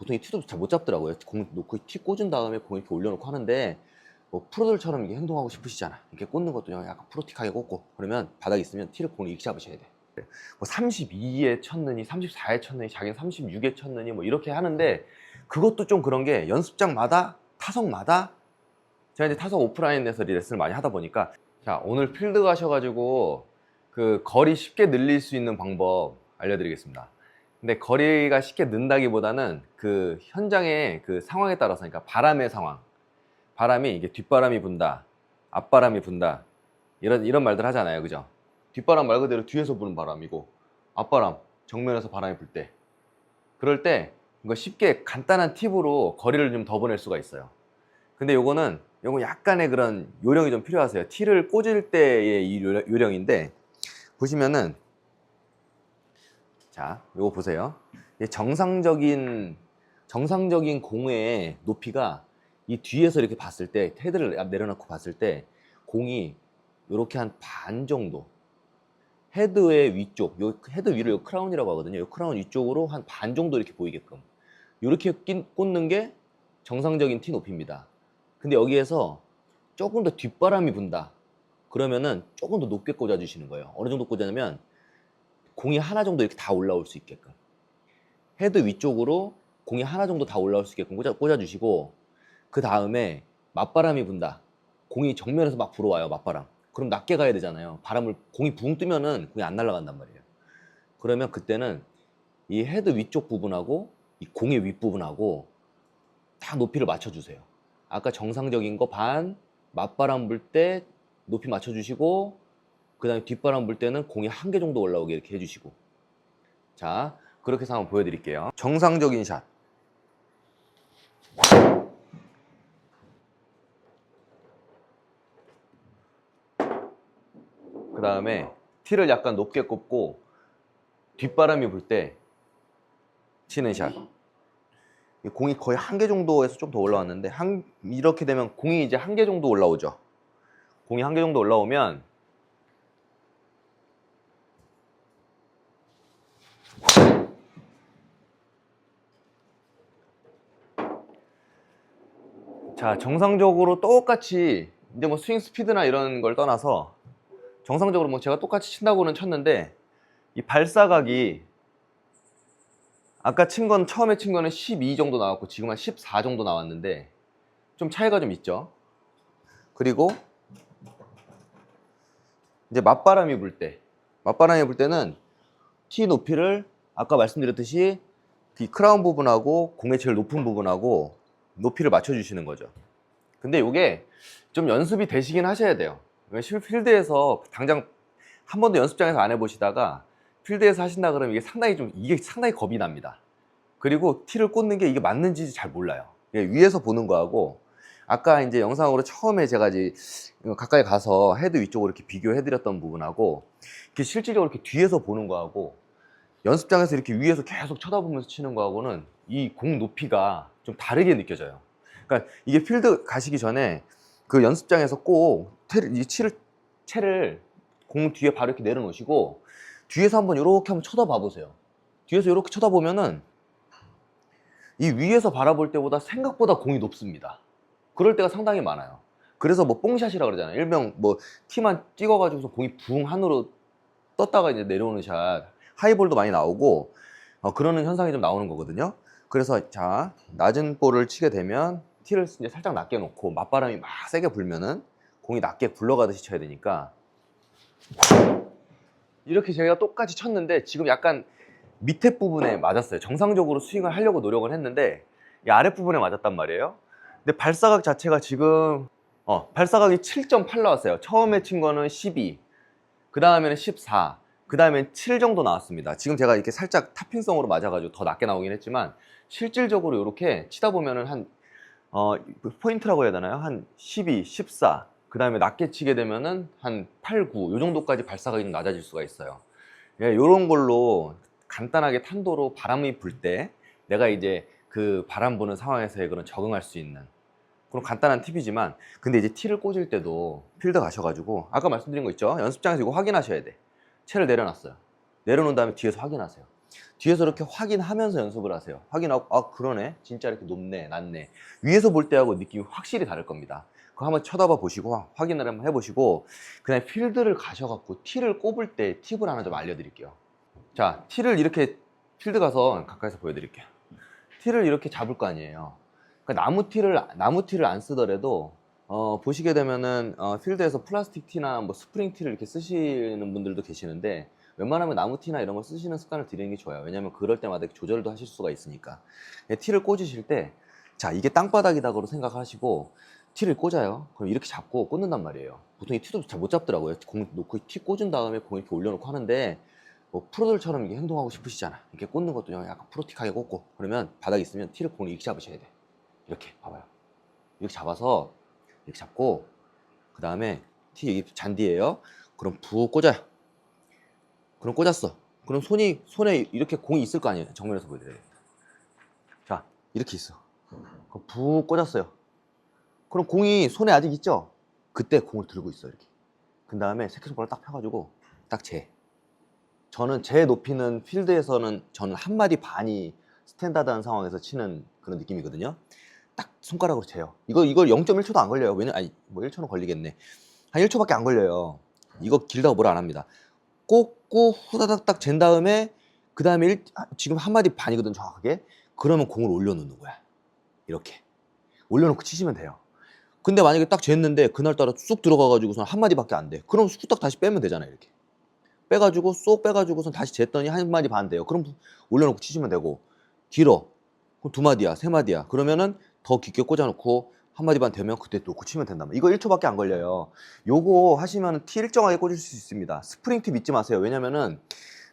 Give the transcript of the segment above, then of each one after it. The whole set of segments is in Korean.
보통 이 티도 잘 못 잡더라고요. 공 놓고 티 꽂은 다음에 공 이렇게 올려놓고 하는데 뭐 프로들처럼 이게 행동하고 싶으시잖아. 이렇게 꽂는 것도 약간 프로틱하게 꽂고 그러면 바닥에 있으면 티를 공을 이렇게 잡으셔야 돼. 뭐 32에 쳤느니 34에 쳤느니 자기는 36에 쳤느니 뭐 이렇게 하는데 그것도 좀 그런 게 연습장마다 타석마다 제가 이제 타석 오프라인에서 레슨을 많이 하다 보니까 자 오늘 필드 가셔가지고 그 거리 쉽게 늘릴 수 있는 방법 알려드리겠습니다. 근데 거리가 쉽게 는다기보다는 그 현장의 그 상황에 따라서 그러니까 바람의 상황 바람이 이게 뒷바람이 분다 앞바람이 분다 이런 말들 하잖아요, 그죠? 뒷바람 말 그대로 뒤에서 부는 바람이고 앞바람 정면에서 바람이 불 때 그럴 때 이거 쉽게 간단한 팁으로 거리를 좀 더 보낼 수가 있어요. 근데 요거 약간의 그런 요령이 좀 필요하세요. 티를 꽂을 때의 이 요령인데 보시면은 자 요거 보세요. 정상적인 공의 높이가 이 뒤에서 이렇게 봤을 때 헤드를 내려놓고 봤을 때 공이 이렇게 한 반 정도 헤드의 위쪽, 요 헤드 위를 요 크라운이라고 하거든요. 요 크라운 위쪽으로 한 반 정도 이렇게 보이게끔 이렇게 꽂는 게 정상적인 티 높이입니다. 근데 여기에서 조금 더 뒷바람이 분다 그러면은 조금 더 높게 꽂아 주시는 거예요. 어느 정도 꽂냐면 공이 하나 정도 이렇게 다 올라올 수 있게끔 헤드 위쪽으로 공이 하나 정도 다 올라올 수 있게끔 꽂아 주시고 그 다음에 맞바람이 분다 공이 정면에서 막 불어와요. 맞바람 그럼 낮게 가야 되잖아요. 바람을 공이 붕 뜨면은 공이 안 날아간단 말이에요. 그러면 그때는 이 헤드 위쪽 부분하고 이 공의 윗부분하고 다 높이를 맞춰주세요. 아까 정상적인 거 반, 맞바람 불 때 높이 맞춰주시고 그 다음에 뒷바람 불 때는 공이 한 개 정도 올라오게 이렇게 해주시고 자 그렇게 해서 한번 보여드릴게요. 정상적인 샷 그 다음에 티를 약간 높게 꼽고 뒷바람이 불 때 치는 샷 공이 거의 한 개 정도에서 좀 더 올라왔는데 이렇게 되면 공이 이제 한 개 정도 올라오죠. 공이 한 개 정도 올라오면 자 정상적으로 똑같이 이제 뭐 스윙 스피드나 이런 걸 떠나서 정상적으로 뭐 제가 똑같이 친다고는 쳤는데 이 발사각이 아까 처음에 친 거는 12 정도 나왔고 지금 한 14 정도 나왔는데 좀 차이가 좀 있죠. 그리고 이제 맞바람이 불 때는 티 높이를 아까 말씀드렸듯이 이 크라운 부분하고 공의 제일 높은 부분하고 높이를 맞춰 주시는 거죠. 근데 이게 좀 연습이 되시긴 하셔야 돼요. 필드에서 당장 한 번도 연습장에서 안 해보시다가 필드에서 하신다 그러면 이게 상당히 겁이 납니다. 그리고 티를 꽂는 게 이게 맞는지 잘 몰라요. 위에서 보는 거하고 아까 이제 영상으로 처음에 제가 이제 가까이 가서 헤드 위쪽으로 이렇게 비교해 드렸던 부분하고 이렇게 실질적으로 이렇게 뒤에서 보는 거하고 연습장에서 이렇게 위에서 계속 쳐다보면서 치는 거하고는 이 공 높이가 좀 다르게 느껴져요. 그러니까 이게 필드 가시기 전에 그 연습장에서 꼭 채를 공 뒤에 바로 이렇게 내려놓으시고 뒤에서 이렇게 한번 쳐다봐 보세요. 뒤에서 이렇게 쳐다보면은 이 위에서 바라볼 때보다 생각보다 공이 높습니다. 그럴 때가 상당히 많아요. 그래서 뭐 뽕샷이라 그러잖아요. 일명 뭐 티만 찍어가지고서 공이 붕 하늘로 떴다가 이제 내려오는 샷, 하이볼도 많이 나오고 그러는 현상이 좀 나오는 거거든요. 그래서 자 낮은 볼을 치게 되면 티를 이제 살짝 낮게 놓고 맞바람이 막 세게 불면은 공이 낮게 굴러가듯이 쳐야 되니까 이렇게 제가 똑같이 쳤는데 지금 약간 밑에 부분에 맞았어요. 정상적으로 스윙을 하려고 노력을 했는데 이 아랫부분에 맞았단 말이에요. 근데 발사각 자체가 지금 발사각이 7.8 나왔어요. 처음에 친 거는 12, 그 다음에는 14, 그 다음엔 7 정도 나왔습니다. 지금 제가 이렇게 살짝 탑핑성으로 맞아가지고 더 낮게 나오긴 했지만 실질적으로 이렇게 치다 보면은 포인트라고 해야 되나요? 한 12, 14, 그 다음에 낮게 치게 되면은 한 8, 9, 요 정도까지 발사각이 좀 낮아질 수가 있어요. 예, 요런 걸로 간단하게 탄도로 바람이 불 때 내가 이제 그 바람 부는 상황에서의 그런 적응할 수 있는 그런 간단한 팁이지만 근데 이제 티를 꽂을 때도 필드 가셔가지고 아까 말씀드린 거 있죠? 연습장에서 이거 확인하셔야 돼. 채를 내려놨어요. 내려놓은 다음에 뒤에서 확인하세요. 뒤에서 이렇게 확인하면서 연습을 하세요. 확인하고 아 그러네 진짜 이렇게 높네 낮네. 위에서 볼 때하고 느낌이 확실히 다를 겁니다. 그거 한번 쳐다봐 보시고 확인을 한번 해보시고 그냥 필드를 가셔갖고 티를 꼽을 때 팁을 하나 좀 알려드릴게요. 자, 티를 이렇게 필드 가서 가까이서 보여드릴게요. 티를 이렇게 잡을 거 아니에요. 그러니까 나무 티를 안 쓰더라도 보시게 되면은 필드에서 플라스틱 티나 뭐 스프링 티를 이렇게 쓰시는 분들도 계시는데 웬만하면 나무 티나 이런 걸 쓰시는 습관을 들이는 게 좋아요. 왜냐면 그럴 때마다 조절도 하실 수가 있으니까. 티를 꽂으실 때, 자 이게 땅바닥이다고 생각하시고 티를 꽂아요. 그럼 이렇게 잡고 꽂는단 말이에요. 보통 이 티도 잘 못 잡더라고요. 공 놓고 티 꽂은 다음에 공 이렇게 올려놓고 하는데 뭐 프로들처럼 이게 행동하고 싶으시잖아. 이렇게 꽂는 것도 약간 프로틱하게 꽂고 그러면 바닥에 있으면 티를 공을 이렇게 잡으셔야 돼. 이렇게 봐봐요. 이렇게 잡아서 이렇게 잡고 그 다음에 티 여기 잔디예요. 그럼 푹 꽂아요. 그럼 꽂았어. 그럼 손에 이렇게 공이 있을 거 아니에요. 정면에서 보여드려야 됩니다. 자 이렇게 있어. 그럼 푹 꽂았어요. 그럼 공이 손에 아직 있죠? 그때 공을 들고 있어 이렇게. 그 다음에 새끼손가락 딱 펴가지고 딱 재. 저는 제 높이는 필드에서는 저는 한 마디 반이 스탠다드한 상황에서 치는 그런 느낌이거든요. 딱 손가락으로 재요. 이걸 0.1초도 안 걸려요. 아니 뭐 1초는 걸리겠네. 한 1초밖에 안 걸려요. 이거 길다고 뭐라 안 합니다. 꽂고 후다닥 딱 잰 다음에 그 다음에 지금 한 마디 반이거든 정확하게. 그러면 공을 올려놓는 거야. 이렇게 올려놓고 치시면 돼요. 근데 만약에 딱 쟀는데 그날따라 쑥 들어가가지고선 한 마디밖에 안 돼. 그럼 후딱 다시 빼면 되잖아요. 이렇게 빼가지고 쏙 빼가지고선 다시 쟀더니 한 마디 반 돼요. 그럼 올려놓고 치시면 되고 길어. 그럼 두 마디야, 세 마디야. 그러면은 더 깊게 꽂아놓고 한 마디 반 되면 그때 놓고 치면 된단 말이에요. 이거 1초밖에 안 걸려요. 요거 하시면은 티 일정하게 꽂을 수 있습니다. 스프링 티 믿지 마세요. 왜냐면은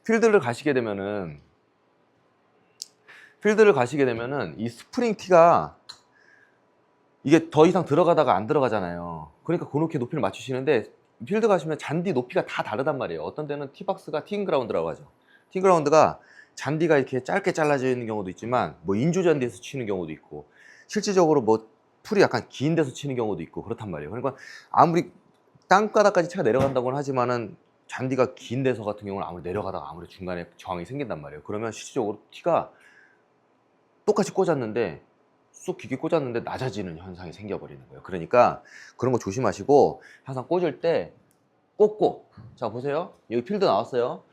필드를 가시게 되면은 이 스프링 티가 이게 더 이상 들어가다가 안 들어가잖아요. 그러니까 그렇게 높이를 맞추시는데 필드 가시면 잔디 높이가 다 다르단 말이에요. 어떤 데는 티박스가 티잉그라운드라고 하죠. 티잉그라운드가 잔디가 이렇게 짧게 잘라져 있는 경우도 있지만 뭐 인조 잔디에서 치는 경우도 있고 실질적으로 뭐 풀이 약간 긴 데서 치는 경우도 있고 그렇단 말이에요. 그러니까 아무리 땅바닥까지 차가 내려간다고는 하지만은 잔디가 긴 데서 같은 경우는 아무리 내려가다가 아무리 중간에 저항이 생긴단 말이에요. 그러면 실질적으로 티가 똑같이 꽂았는데 쑥 깊게 꽂았는데 낮아지는 현상이 생겨버리는 거예요. 그러니까 그런 거 조심하시고 항상 꽂을 때 꽂고, 자 보세요, 여기 필드 나왔어요.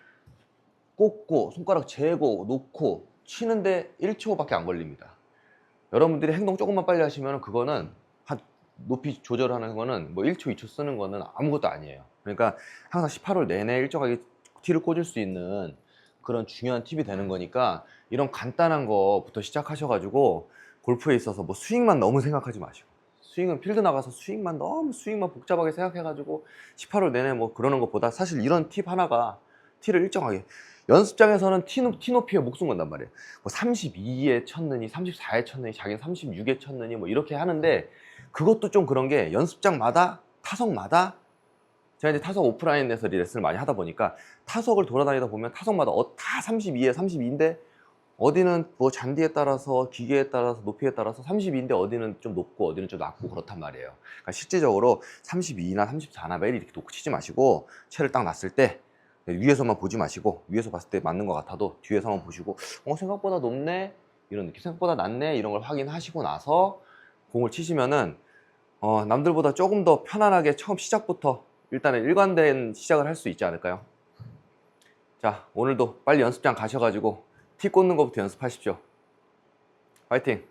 꽂고 손가락 재고 놓고 치는데 1초밖에 안 걸립니다. 여러분들이 행동 조금만 빨리 하시면 그거는 한 높이 조절하는 거는 뭐 1초 2초 쓰는 거는 아무것도 아니에요. 그러니까 항상 18홀 내내 일정하게 티를 꽂을 수 있는 그런 중요한 팁이 되는 거니까 이런 간단한 거부터 시작하셔가지고 골프에 있어서 뭐 스윙만 너무 생각하지 마시고, 스윙은 필드 나가서 스윙만 복잡하게 생각해가지고 18홀 내내 뭐 그러는 것보다 사실 이런 팁 하나가 티를 일정하게, 연습장에서는 티 높이에 목숨 건단 말이에요. 뭐 32에 쳤느니 34에 쳤느니 자기는 36에 쳤느니 뭐 이렇게 하는데 그것도 좀 그런 게 연습장마다 타석마다, 제가 이제 타석 오프라인에서 레슨을 많이 하다 보니까 타석을 돌아다니다 보면 타석마다 다 32에 32인데 어디는 뭐 잔디에 따라서 기계에 따라서 높이에 따라서 32인데 어디는 좀 높고 어디는 좀 낮고 그렇단 말이에요. 그러니까 실질적으로 32나 34나 매일 이렇게 놓고 치지 마시고 채를 딱 놨을 때 위에서만 보지 마시고, 위에서 봤을 때 맞는 것 같아도 뒤에서만 보시고 생각보다 높네 이런 느낌, 생각보다 낮네 이런 걸 확인하시고 나서 공을 치시면은 남들보다 조금 더 편안하게 처음 시작부터 일단은 일관된 시작을 할 수 있지 않을까요? 자, 오늘도 빨리 연습장 가셔가지고 티 꽂는 것부터 연습하십시오. 파이팅!